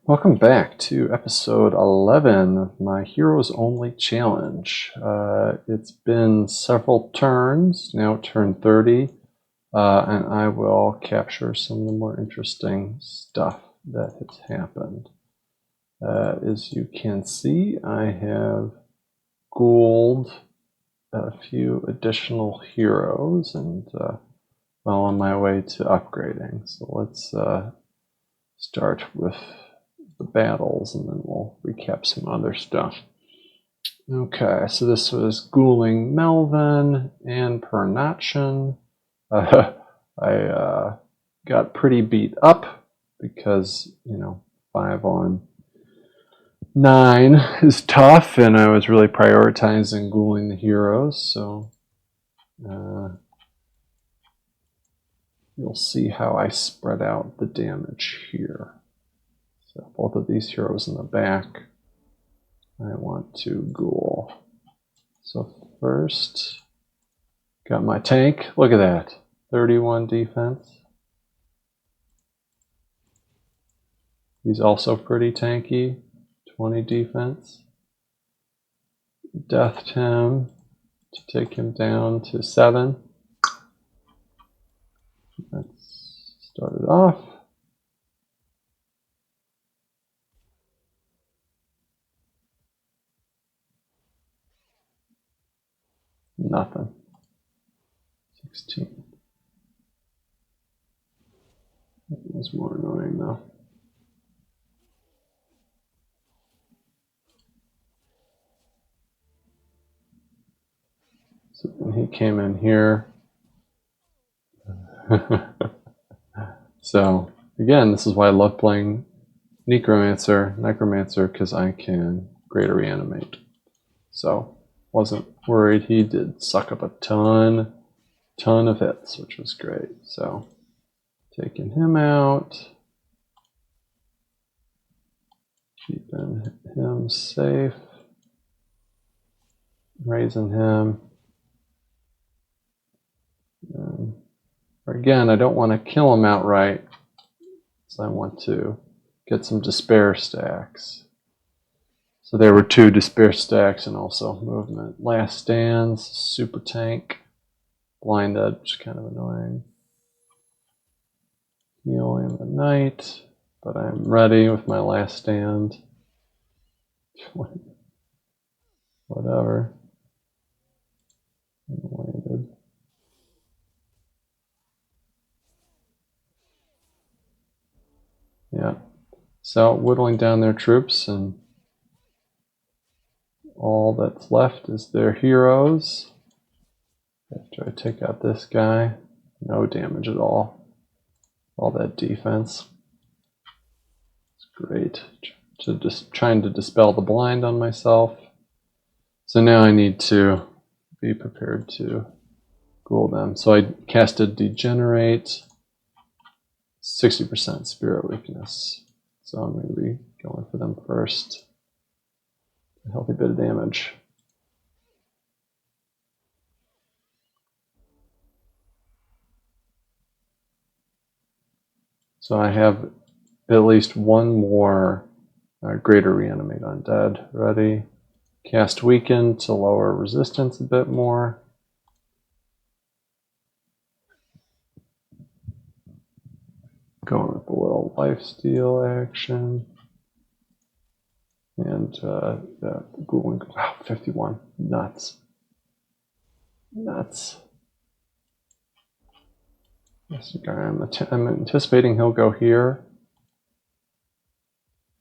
Welcome back to episode 11 of my Heroes Only Challenge. It's been several turns, now turn 30, and I will capture some of the more interesting stuff that has happened. As you can see, I have ghouled a few additional heroes and well on my way to upgrading. So let's start with the battles, and then we'll recap some other stuff. Okay, so this was ghouling Melvin and Pernatchen. I got pretty beat up because, 5 on 9 is tough, and I was really prioritizing ghouling the heroes, so you'll see how I spread out the damage here. So both of these heroes in the back, I want to ghoul. So first, got my tank. Look at that, 31 defense. He's also pretty tanky, 20 defense. Deathed him to take him down to 7. Let's start it off. Nothing. 16. That was more annoying though. So when he came in here, so again, this is why I love playing Necromancer, because I can greater reanimate. So wasn't worried. He did suck up a ton of hits, which was great. So taking him out, keeping him safe, raising him. Again, I don't want to kill him outright, so I want to get some despair stacks. So there were 2 despair stacks and also movement. Last stands, super tank, blinded, which is kind of annoying. Healing the knight, but I'm ready with my last stand. Whatever. Landed. Yeah. So whittling down their troops, and all that's left is their heroes. After I take out this guy, no damage at all. All that defense. It's great. Just trying to dispel the blind on myself. So now I need to be prepared to ghoul them. So I casted Degenerate, 60% spirit weakness. So I'm going to be going for them first. A healthy bit of damage. So I have at least one more greater reanimate undead ready. Cast weaken to lower resistance a bit more. Going with a little lifesteal action. And ghouling. Wow, 51. Nuts. This guy, I'm anticipating he'll go here,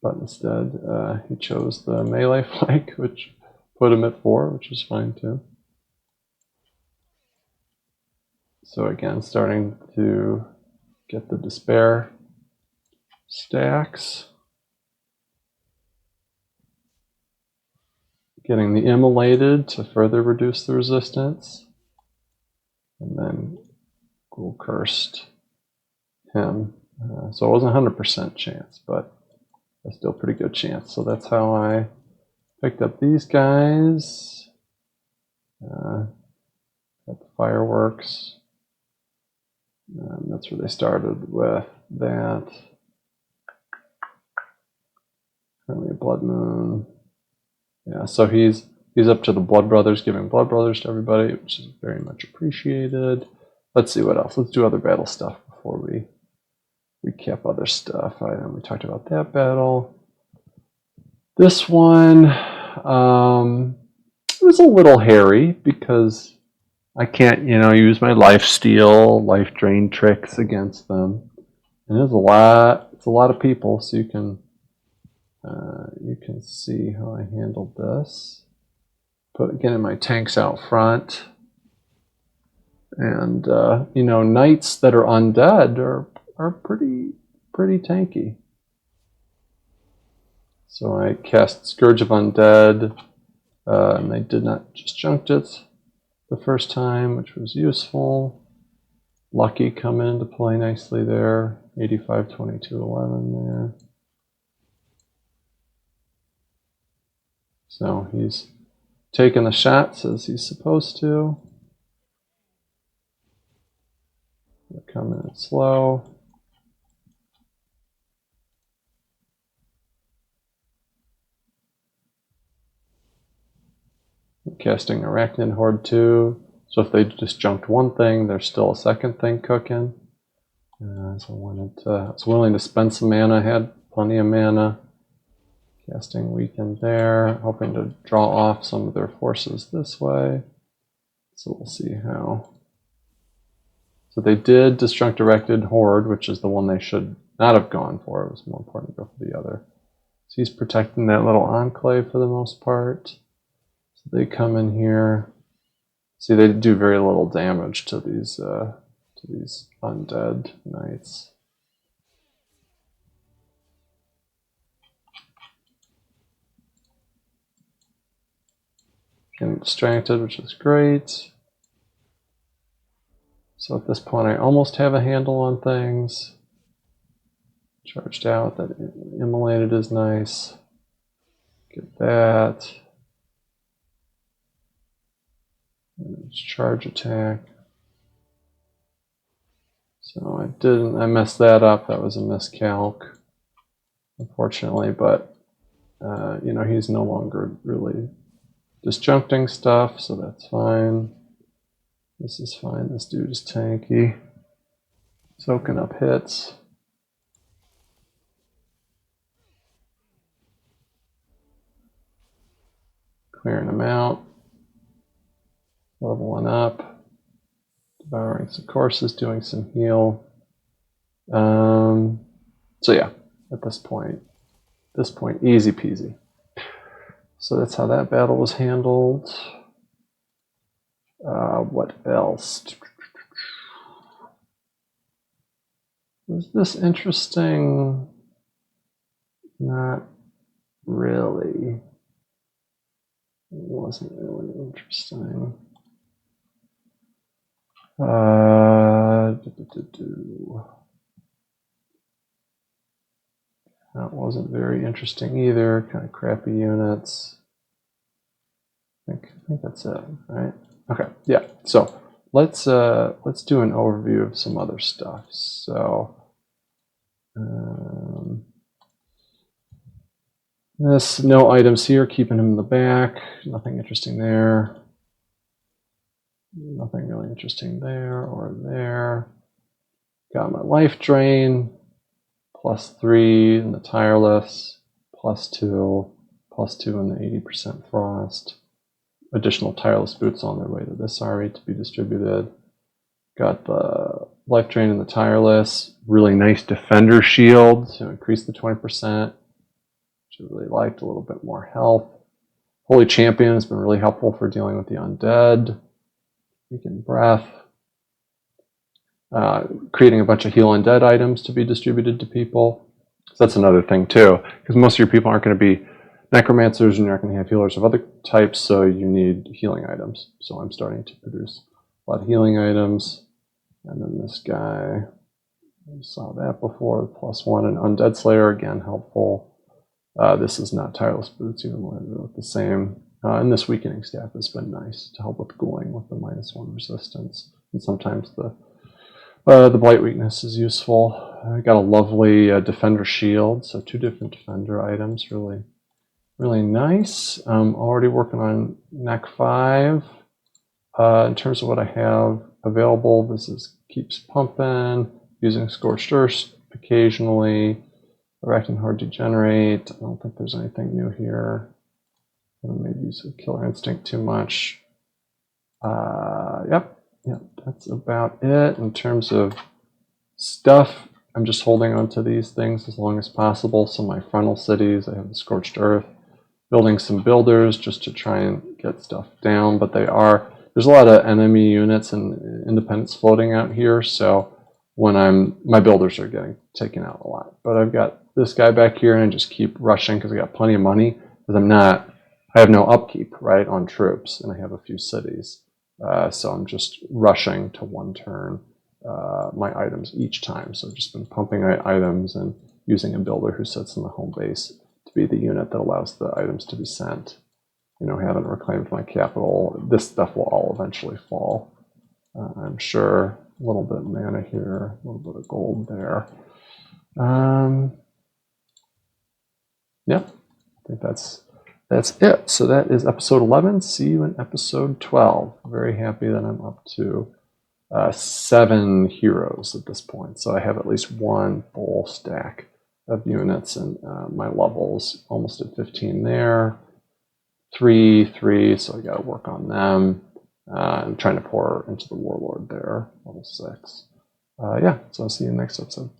but instead he chose the melee flank, which put him at 4, which is fine too. So again, starting to get the despair stacks. Getting the immolated to further reduce the resistance. And then ghoul cursed him. So it wasn't 100% chance, but a still pretty good chance. So that's how I picked up these guys. Got the fireworks. And that's where they started with that. Blood Moon. Yeah, so he's up to the Blood Brothers, giving Blood Brothers to everybody, which is very much appreciated. Let's see what else. Let's do other battle stuff before we recap other stuff. We talked about that battle. This one, it was a little hairy because I can't, use my life steal, life drain tricks against them. And it's a lot of people, so you can see how I handled this. Getting my tanks out front. And, knights that are undead are pretty tanky. So I cast Scourge of Undead, and they did not disjunct it the first time, which was useful. Lucky coming into play nicely there. 85, 22, 11 there. So he's taking the shots as he's supposed to. They're coming in slow. I'm casting Arachnid Horde 2. So if they disjunct one thing, there's still a second thing cooking. So I was willing to spend some mana. I had plenty of mana. Casting Weaken there, hoping to draw off some of their forces this way. So we'll see how. So they did disjunct Arachnid Horde, which is the one they should not have gone for. It was more important to go for the other. So he's protecting that little enclave for the most part. So they come in here. See, they do very little damage to these undead knights. Getting distracted, which is great. So at this point, I almost have a handle on things. Charged out. That immolated is nice. Get that. And it's charge attack. So I messed that up. That was a miscalc, unfortunately. But he's no longer really disjuncting stuff, so that's fine. This is fine. This dude is tanky. Soaking up hits. Clearing them out. Leveling up. Devouring some courses, doing some heal. So yeah, at this point, easy peasy. So that's how that battle was handled. What else? Was this interesting? Not really. It wasn't really interesting. That wasn't very interesting either. Kind of crappy units. I think that's it, right? Okay, yeah. So let's do an overview of some other stuff. So this no items here, keeping him in the back. Nothing interesting there. Nothing really interesting there or there. Got my life drain. +3 in the tireless. +2 in the 80% frost. Additional tireless boots on their way to this RE to be distributed. Got the life drain in the tireless. Really nice defender shield to increase the 20%, which I really liked. A little bit more health. Holy Champion has been really helpful for dealing with the undead. Weakened Breath. Creating a bunch of heal undead items to be distributed to people. So that's another thing too, because most of your people aren't going to be necromancers and you're not going to have healers of other types, so you need healing items. So I'm starting to produce a lot of healing items. And then this guy, we saw that before, +1 and Undead Slayer, again helpful. This is not tireless boots, even though they look the same. And this weakening staff has been nice to help with ghouling with the -1 resistance. And sometimes the blight weakness is useful. I got a lovely defender shield, so 2 different defender items, really really nice. I'm already working on Nec 5. In terms of what I have available, this is keeps pumping, using Scorched Earth occasionally, Arachnid Horde Degenerate. I don't think there's anything new here. I maybe use Killer Instinct too much. Yep, that's about it. In terms of stuff, I'm just holding on to these things as long as possible. So my frontal cities, I have the Scorched Earth, building some builders just to try and get stuff down, but there's a lot of enemy units and independents floating out here, so when my builders are getting taken out a lot. But I've got this guy back here, and I just keep rushing because I got plenty of money, because I have no upkeep, right, on troops, and I have a few cities. So I'm just rushing to one turn my items each time. So I've just been pumping items and using a builder who sits in the home base to be the unit that allows the items to be sent. Haven't reclaimed my capital. This stuff will all eventually fall. I'm sure. A little bit of mana here, a little bit of gold there. Yeah, I think that's it. So that is episode 11. See you in episode 12. Very happy that I'm up to 7 heroes at this point. So I have at least one full stack of units, and my levels almost at 15 there. 3, so I got to work on them. I'm trying to pour into the Warlord there, level 6. So I'll see you next episode.